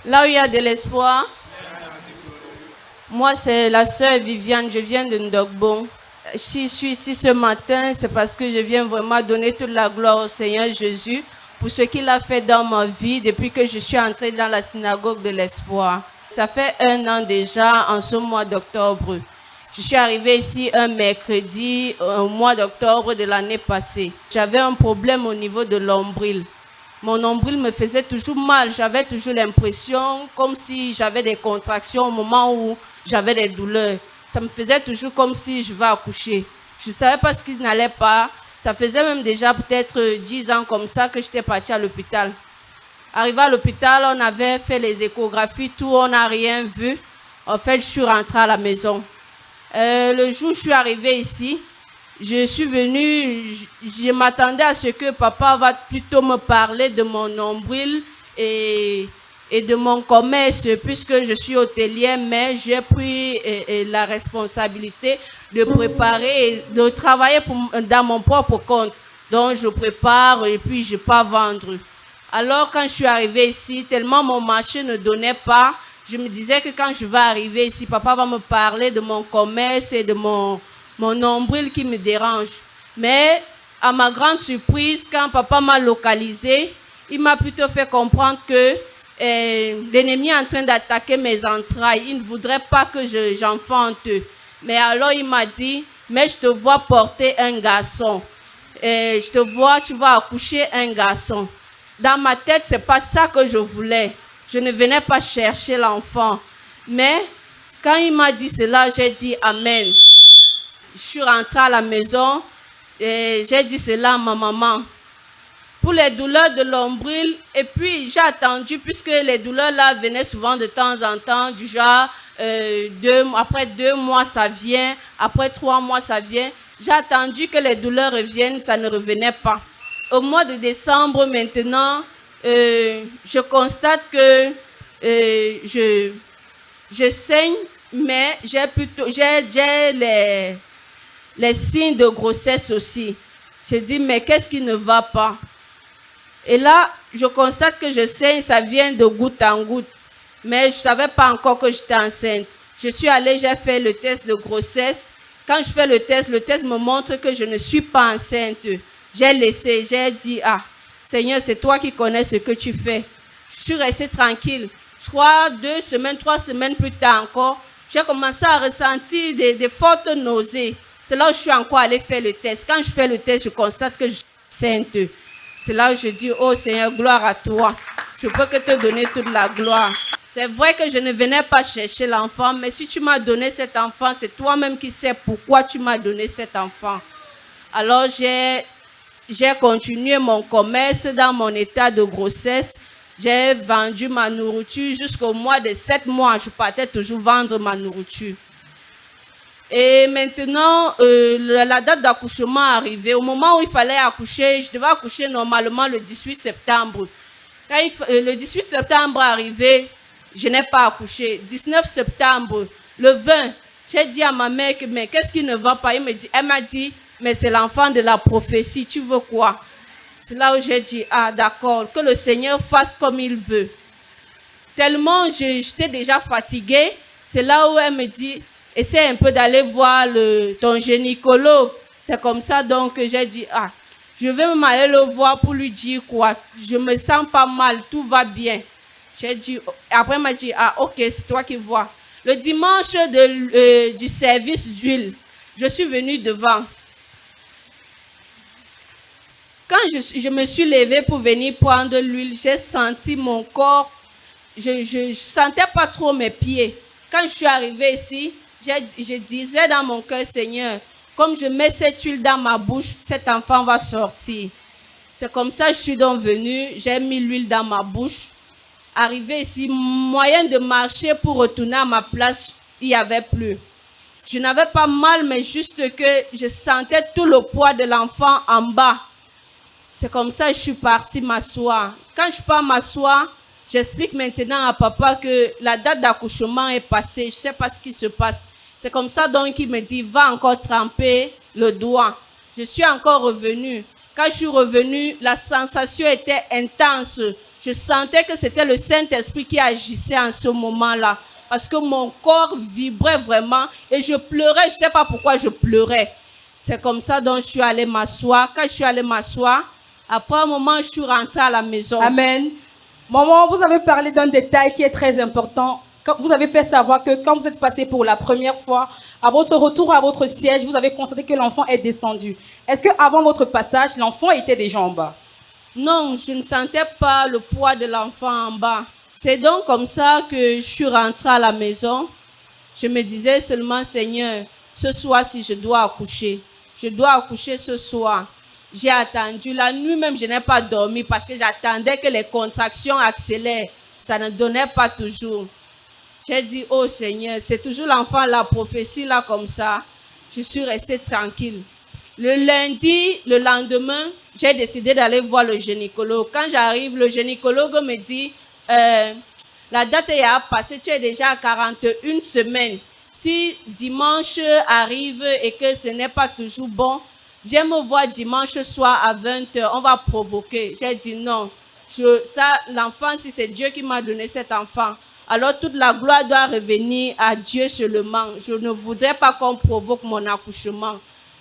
Là où il y a de l'espoir, moi c'est la sœur Viviane, je viens de Ndogbo. Si je suis ici ce matin, c'est parce que je viens vraiment donner toute la gloire au Seigneur Jésus pour ce qu'il a fait dans ma vie depuis que je suis entrée dans la synagogue de l'espoir. Ça fait 1 an déjà, en ce mois d'octobre. Je suis arrivée ici un mercredi au mois d'octobre de l'année passée. J'avais un problème au niveau de l'ombril. Mon nombril me faisait toujours mal. J'avais toujours l'impression comme si j'avais des contractions au moment où j'avais des douleurs. Ça me faisait toujours comme si je vais accoucher. Je ne savais pas ce qui n'allait pas. Ça faisait même déjà peut-être 10 ans comme ça que j'étais partie à l'hôpital. Arrivé à l'hôpital, on avait fait les échographies, tout, on n'a rien vu. En fait, je suis rentrée à la maison. Le jour où je suis arrivée ici, je suis venue, je m'attendais à ce que papa va plutôt me parler de mon nombril et de mon commerce, puisque je suis hôtelière, mais j'ai pris la responsabilité de préparer et de travailler dans mon propre compte. Donc, je prépare et puis je pars vendre. Alors, quand je suis arrivée ici, tellement mon marché ne donnait pas, je me disais que quand je vais arriver ici, papa va me parler de mon commerce et de mon nombril qui me dérange. Mais à ma grande surprise, quand papa m'a localisé, il m'a plutôt fait comprendre que l'ennemi est en train d'attaquer mes entrailles. Il ne voudrait pas que j'enfante. Mais alors il m'a dit, mais je te vois porter un garçon. Je te vois, tu vas accoucher un garçon. Dans ma tête, ce n'est pas ça que je voulais. Je ne venais pas chercher l'enfant. Mais quand il m'a dit cela, j'ai dit Amen. Je suis rentrée à la maison et j'ai dit cela à ma maman. Pour les douleurs de l'ombril, et puis j'ai attendu, puisque les douleurs là venaient souvent de temps en temps, du genre après 2 mois ça vient, après 3 mois ça vient. J'ai attendu que les douleurs reviennent, ça ne revenait pas. Au mois de décembre maintenant, je constate que je saigne, mais j'ai les signes de grossesse aussi. Je dis, mais qu'est-ce qui ne va pas? Et là, je constate que je saigne, ça vient de goutte en goutte. Mais je ne savais pas encore que j'étais enceinte. Je suis allée, j'ai fait le test de grossesse. Quand je fais le test me montre que je ne suis pas enceinte. J'ai laissé, j'ai dit, ah, Seigneur, c'est toi qui connais ce que tu fais. Je suis restée tranquille. Je crois 2 semaines, 3 semaines plus tard encore, j'ai commencé à ressentir des fortes nausées. C'est là où je suis encore allée faire le test. Quand je fais le test, je constate que je suis enceinte. C'est là où je dis, oh Seigneur, gloire à toi. Je peux que te donner toute la gloire. C'est vrai que je ne venais pas chercher l'enfant, mais si tu m'as donné cet enfant, c'est toi-même qui sais pourquoi tu m'as donné cet enfant. Alors j'ai continué mon commerce dans mon état de grossesse. J'ai vendu ma nourriture jusqu'au mois de 7 mois. Je partais toujours vendre ma nourriture. Et maintenant, la date d'accouchement est arrivée. Au moment où il fallait accoucher, je devais accoucher normalement le 18 septembre. Quand le 18 septembre est arrivé, je n'ai pas accouché. 19 septembre, le 20, j'ai dit à ma mère que mais qu'est-ce qui ne va pas? Elle m'a dit, mais c'est l'enfant de la prophétie, tu veux quoi? C'est là où j'ai dit, ah d'accord, que le Seigneur fasse comme il veut. Tellement j'étais déjà fatiguée, c'est là où elle me dit, essaie un peu d'aller voir ton gynécologue. C'est comme ça donc que j'ai dit, ah, je vais m'aller le voir pour lui dire quoi. Je me sens pas mal, tout va bien. J'ai dit, après elle m'a dit, ah ok, c'est toi qui vois. Le dimanche du service d'huile, je suis venue devant. Quand je me suis levée pour venir prendre l'huile, j'ai senti mon corps, je ne sentais pas trop mes pieds. Quand je suis arrivée ici, je disais dans mon cœur, Seigneur, comme je mets cette huile dans ma bouche, cet enfant va sortir. C'est comme ça que je suis donc venue, j'ai mis l'huile dans ma bouche. Arrivé ici, moyen de marcher pour retourner à ma place, il n'y avait plus. Je n'avais pas mal, mais juste que je sentais tout le poids de l'enfant en bas. C'est comme ça que je suis partie m'asseoir. Quand je pars m'asseoir, j'explique maintenant à papa que la date d'accouchement est passée. Je ne sais pas ce qui se passe. C'est comme ça donc qu'il me dit, va encore tremper le doigt. Je suis encore revenue. Quand je suis revenue, la sensation était intense. Je sentais que c'était le Saint-Esprit qui agissait en ce moment-là. Parce que mon corps vibrait vraiment et je pleurais. Je ne sais pas pourquoi je pleurais. C'est comme ça donc je suis allée m'asseoir. Quand je suis allée m'asseoir, après un moment, je suis rentrée à la maison. Amen. Maman, vous avez parlé d'un détail qui est très important. Quand vous avez fait savoir que quand vous êtes passé pour la première fois, à votre retour à votre siège, vous avez constaté que l'enfant est descendu. Est-ce qu'avant votre passage, l'enfant était déjà en bas? Non, je ne sentais pas le poids de l'enfant en bas. C'est donc comme ça que je suis rentrée à la maison. Je me disais seulement, Seigneur, ce soir, si je dois accoucher ce soir. J'ai attendu. La nuit même, je n'ai pas dormi parce que j'attendais que les contractions accélèrent. Ça ne donnait pas toujours. J'ai dit, oh Seigneur, c'est toujours l'enfant, la prophétie là comme ça. Je suis restée tranquille. Le lundi, le lendemain, j'ai décidé d'aller voir le gynécologue. Quand j'arrive, le gynécologue me dit, la date est à passer, tu es déjà à 41 semaines. Si dimanche arrive et que ce n'est pas toujours bon, viens me voir dimanche soir à 20h, on va provoquer. J'ai dit non, l'enfant, si c'est Dieu qui m'a donné cet enfant, alors toute la gloire doit revenir à Dieu seulement. Je ne voudrais pas qu'on provoque mon accouchement.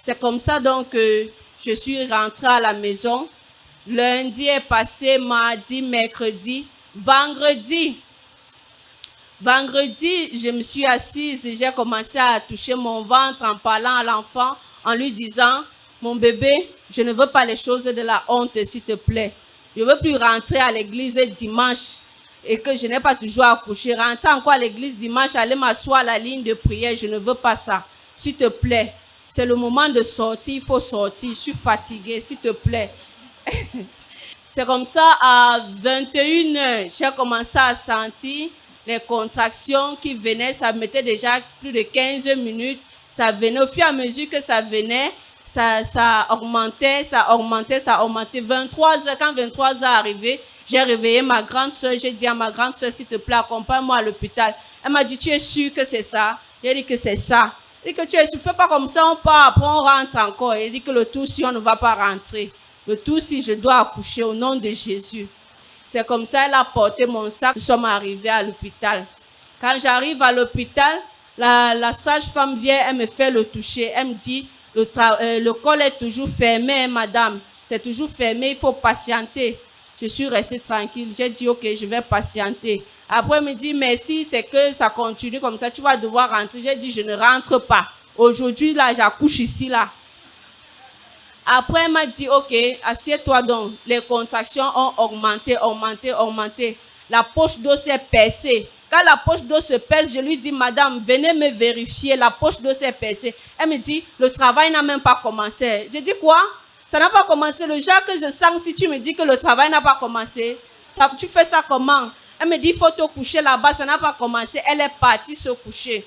C'est comme ça donc que je suis rentrée à la maison. Lundi est passé, mardi, mercredi, vendredi. Vendredi, je me suis assise et j'ai commencé à toucher mon ventre en parlant à l'enfant, en lui disant, mon bébé, je ne veux pas les choses de la honte, s'il te plaît. Je ne veux plus rentrer à l'église dimanche et que je n'ai pas toujours accouché. Rentrer encore à l'église dimanche, aller m'asseoir à la ligne de prière, je ne veux pas ça. S'il te plaît, c'est le moment de sortir, il faut sortir. Je suis fatiguée, s'il te plaît. C'est comme ça, à 21h, j'ai commencé à sentir les contractions qui venaient. Ça mettait déjà plus de 15 minutes. Ça venait au fur et à mesure que ça venait. Ça augmentait. 23h, quand 23h arrivait, j'ai réveillé ma grande soeur. J'ai dit à ma grande soeur, s'il te plaît, accompagne-moi à l'hôpital. Elle m'a dit, tu es sûre que c'est ça? J'ai dit que c'est ça. Elle dit que tu es sûre, fais pas comme ça, on part, après on rentre encore. Elle dit que le tout si on ne va pas rentrer. Le tout si je dois accoucher au nom de Jésus. C'est comme ça, elle a porté mon sac. Nous sommes arrivés à l'hôpital. Quand j'arrive à l'hôpital, la sage-femme vient, elle me fait le toucher. Elle me dit, le col est toujours fermé, madame. C'est toujours fermé, il faut patienter. Je suis restée tranquille. J'ai dit, ok, je vais patienter. Après, elle me dit, mais si c'est que ça continue comme ça, tu vas devoir rentrer. J'ai dit, je ne rentre pas. Aujourd'hui, là, j'accouche ici, là. Après, elle m'a dit, ok, assieds-toi donc. Les contractions ont augmenté. La poche d'eau s'est percée. Quand la poche d'eau se perce, je lui dis, madame, venez me vérifier, la poche d'eau s'est percée. Elle me dit, le travail n'a même pas commencé. Je dis, quoi? Ça n'a pas commencé. Le genre que je sens, si tu me dis que le travail n'a pas commencé, tu fais ça comment? Elle me dit, il faut te coucher là-bas, ça n'a pas commencé. Elle est partie se coucher.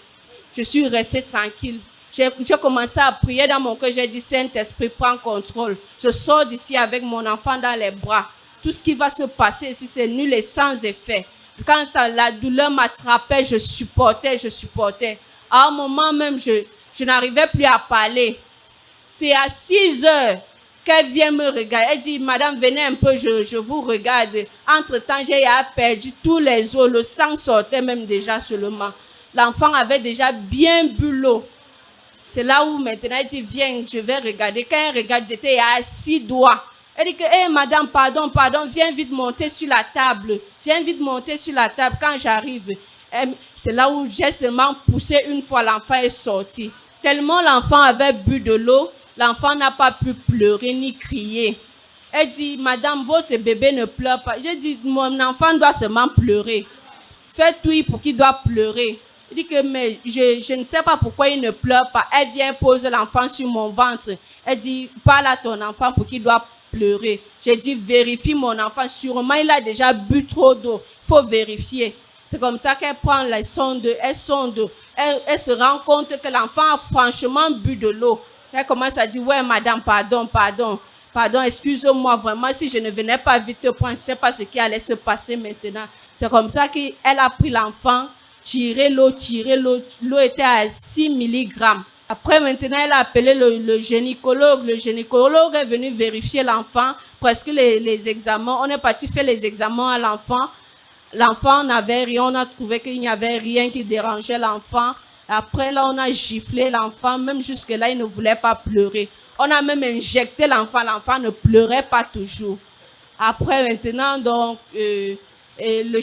Je suis restée tranquille. J'ai commencé à prier dans mon cœur. J'ai dit, Saint-Esprit, prends contrôle. Je sors d'ici avec mon enfant dans les bras. Tout ce qui va se passer ici, c'est nul et sans effet. Quand la douleur m'attrapait, je supportais. À un moment même, je n'arrivais plus à parler. C'est à 6h qu'elle vient me regarder. Elle dit, madame, venez un peu, je vous regarde. Entre-temps, j'ai perdu tous les os. Le sang sortait même déjà seulement. L'enfant avait déjà bien bu l'eau. C'est là où maintenant elle dit, viens, je vais regarder. Quand elle regarde, j'étais à 6 doigts. Elle dit que, madame, pardon, viens vite monter sur la table. Quand j'arrive. C'est là où j'ai seulement poussé une fois, l'enfant est sorti. Tellement l'enfant avait bu de l'eau, l'enfant n'a pas pu pleurer ni crier. Elle dit, madame, votre bébé ne pleure pas. J'ai dit, mon enfant doit seulement pleurer. Fais tout pour qu'il doit pleurer. Il dit que mais je ne sais pas pourquoi il ne pleure pas. Elle vient poser l'enfant sur mon ventre. Elle dit, parle à ton enfant pour qu'il doit pleurer. J'ai dit, vérifie mon enfant. Sûrement, il a déjà bu trop d'eau. Il faut vérifier. C'est comme ça qu'elle prend les sondes. Elle sonde. Elle se rend compte que l'enfant a franchement bu de l'eau. Elle commence à dire, ouais, madame, pardon, excuse-moi vraiment, si je ne venais pas vite te prendre, je ne sais pas ce qui allait se passer maintenant. C'est comme ça qu'elle a pris l'enfant, tiré l'eau. L'eau était à 6 mg. Après, maintenant, elle a appelé le gynécologue. Le gynécologue est venu vérifier l'enfant. Presque les examens. On est parti faire les examens à l'enfant. L'enfant n'avait rien. On a trouvé qu'il n'y avait rien qui dérangeait l'enfant. Après, là, on a giflé l'enfant. Même jusque-là, il ne voulait pas pleurer. On a même injecté l'enfant. L'enfant ne pleurait pas toujours. Après, maintenant, donc, le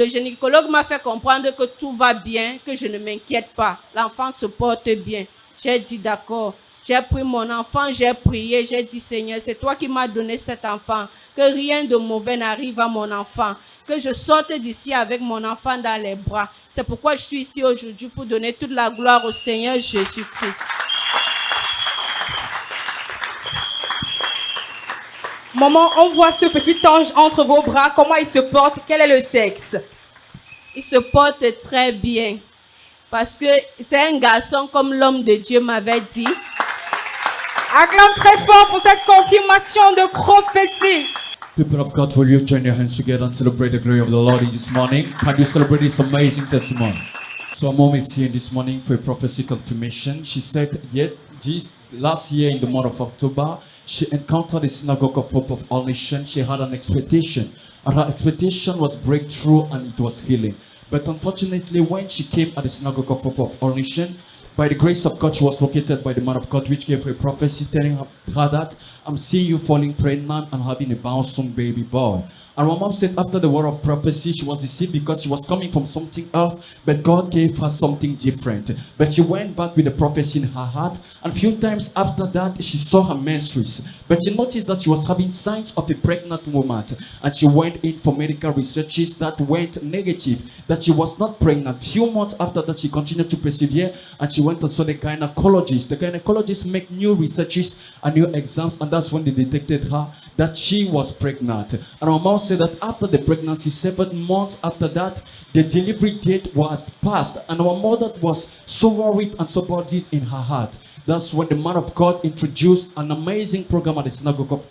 gynécologue m'a fait comprendre que tout va bien, que je ne m'inquiète pas. L'enfant se porte bien. J'ai dit d'accord. J'ai pris mon enfant, j'ai prié, j'ai dit Seigneur, c'est toi qui m'as donné cet enfant. Que rien de mauvais n'arrive à mon enfant. Que je sorte d'ici avec mon enfant dans les bras. C'est pourquoi je suis ici aujourd'hui pour donner toute la gloire au Seigneur Jésus-Christ. Maman, on voit ce petit ange entre vos bras. Comment il se porte? Quel est le sexe? Il se porte très bien. Parce que c'est un garçon comme l'homme de Dieu m'avait dit. Acclame très fort pour cette confirmation de prophétie. People of God, will you join your hands together and celebrate the glory of the Lord in this morning? Can you celebrate this amazing testimony? So our mom is here this morning for a prophecy confirmation. She said, just last year in the month of October, she encountered the Synagogue of Hope of All Nations. She had an expectation, and her expectation was breakthrough and it was healing. But unfortunately, when she came at the Synagogue of Hope of All Nations, by the grace of God, she was located by the man of God, which gave her a prophecy telling her that I'm seeing you falling pregnant and having a bouncing baby boy. And my mom said after the word of prophecy, she was deceived because she was coming from something else, but God gave her something different. But she went back with the prophecy in her heart, and a few times after that, she saw her menstrues. But she noticed that she was having signs of a pregnant woman, and she went in for medical researches that went negative, that she was not pregnant. Few months after that, she continued to persevere, and she went and saw the gynecologist. The gynecologist make new researches and new exams, and that's when they detected her that she was pregnant. And my mom said that after the pregnancy, 7 months after that, the delivery date was passed, and our mother was so worried and so burdened in her heart. That's when the man of God introduced an amazing program at the Synagogue of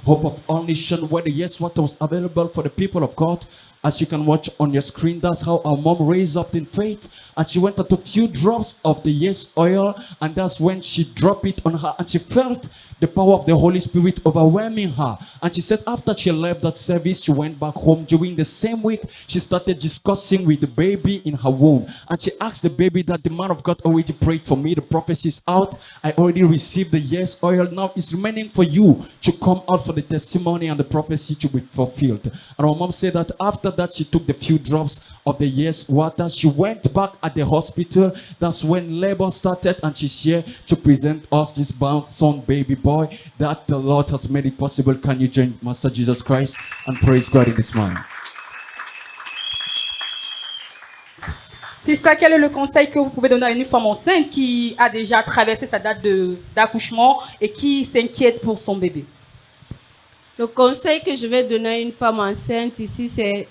Hope of All Nations, where the Yes Water was available for the people of God. As you can watch on your screen, that's how our mom raised up in faith. And she went and took a few drops of the Yes oil, and that's when she dropped it on her, and she felt the power of the Holy Spirit overwhelming her. And she said after she left that service, she went back home. During the same week, she started discussing with the baby in her womb. And she asked the baby that the man of God already prayed for me. The prophecy is out. I already received the Yes oil. Now it's remaining for you to come out for the testimony and the prophecy to be fulfilled. And our mom said that after that, she took the few drops of the Yes water. She went back at the hospital. That's when labor started, and she's here to present us this bouncing baby boy that the Lord has made it possible. Can you join Master Jesus Christ and praise God in this morning? Sister, quel est le conseil que vous pouvez donner à une femme enceinte qui a déjà traversé sa date d'accouchement et qui s'inquiète pour son bébé? Le conseil que je vais donner à une femme enceinte ici, c'est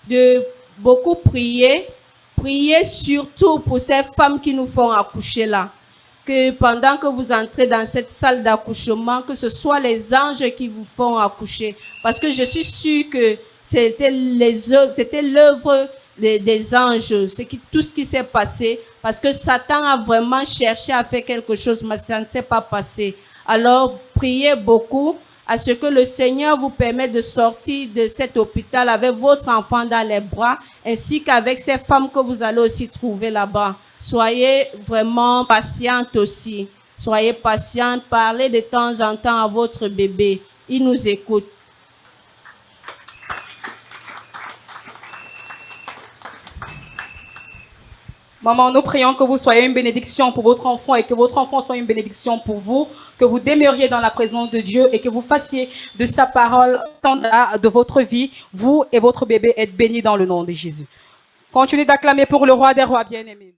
de beaucoup prier. Priez surtout pour ces femmes qui nous font accoucher là. Que pendant que vous entrez dans cette salle d'accouchement, que ce soit les anges qui vous font accoucher. Parce que je suis sûre que c'était l'œuvre des anges, tout ce qui s'est passé. Parce que Satan a vraiment cherché à faire quelque chose, mais ça ne s'est pas passé. Alors, priez beaucoup à ce que le Seigneur vous permette de sortir de cet hôpital avec votre enfant dans les bras, ainsi qu'avec ces femmes que vous allez aussi trouver là-bas. Soyez vraiment patiente aussi. Soyez patiente, parlez de temps en temps à votre bébé. Il nous écoute. Maman, nous prions que vous soyez une bénédiction pour votre enfant et que votre enfant soit une bénédiction pour vous, que vous demeuriez dans la présence de Dieu et que vous fassiez de sa parole standard de votre vie. Vous et votre bébé êtes bénis dans le nom de Jésus. Continuez d'acclamer pour le roi des rois bien-aimé.